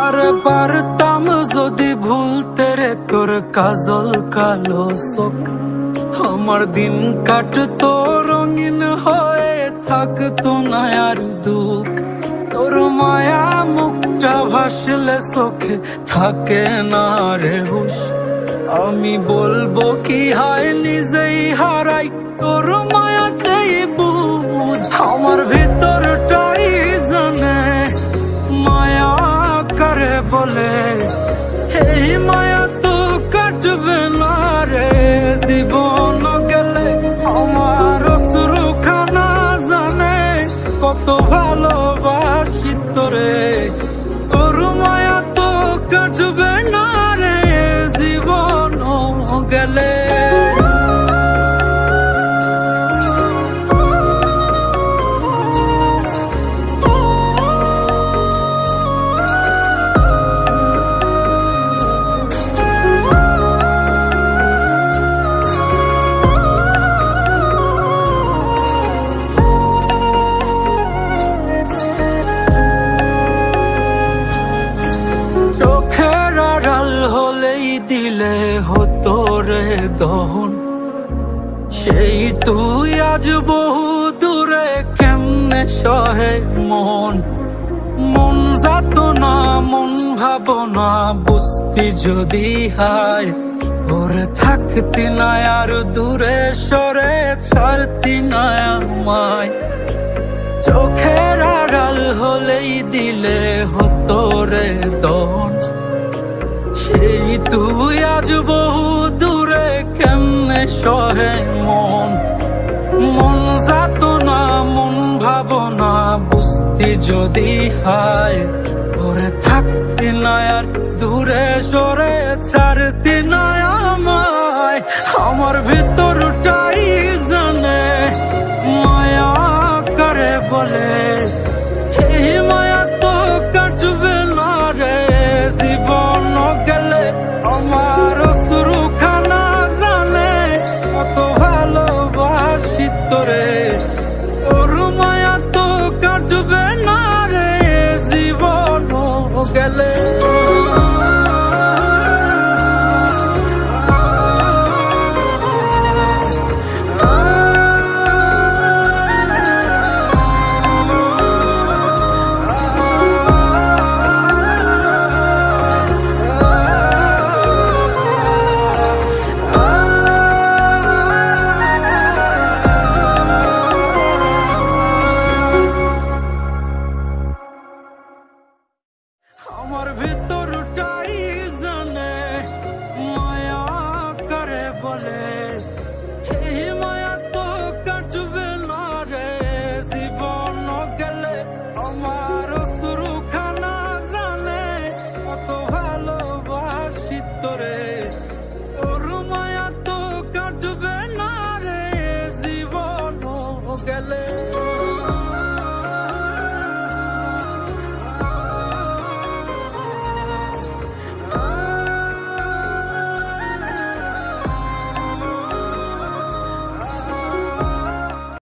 আরে পারতাম যদি ভুলতে রে তোর কাজল কালো চোখ, আমার দিন কাটতো রঙিন হয়ে থাকতো না আর দুঃখ। তোর মায়া মুখটা ভাসলে চোখে থাকে না রে হুশ, আমি বলবো কি হয় নিজেই হারাই তোর মায়াতেই বুঝ। আমার ভিতরটাই জানে মায়া করে বলে, এই মায়া তো কাটবে না রে জীবন গেলে। আমার অশ্রুখানা জানে কত ভালোবাসি তোরে, তোর মায়া তো কাটবে না রে জীবন গেলে। হলেই দিলে হতো রে দহন, সেই তুই আজ বহু দূরে কেমনে সহে মন। মন যাত না মন ভাবনা বুঝতি যদি হায়, ওরে থাকতি না আর দূরে সরে ছাড়তি না আমায়। চোখের আড়াল হলেই দিলে হতো রে দহন, সেই তুই আজ বহু দূরে কেমনে সহে মন। মন যাত না মন ভাবনা বুঝতি যদি হায়, ওরে থাকতি না আর দূরে সরে ছাড়তি না আমায়। আমার ভিতরটাই জানে মায়া করে বলে,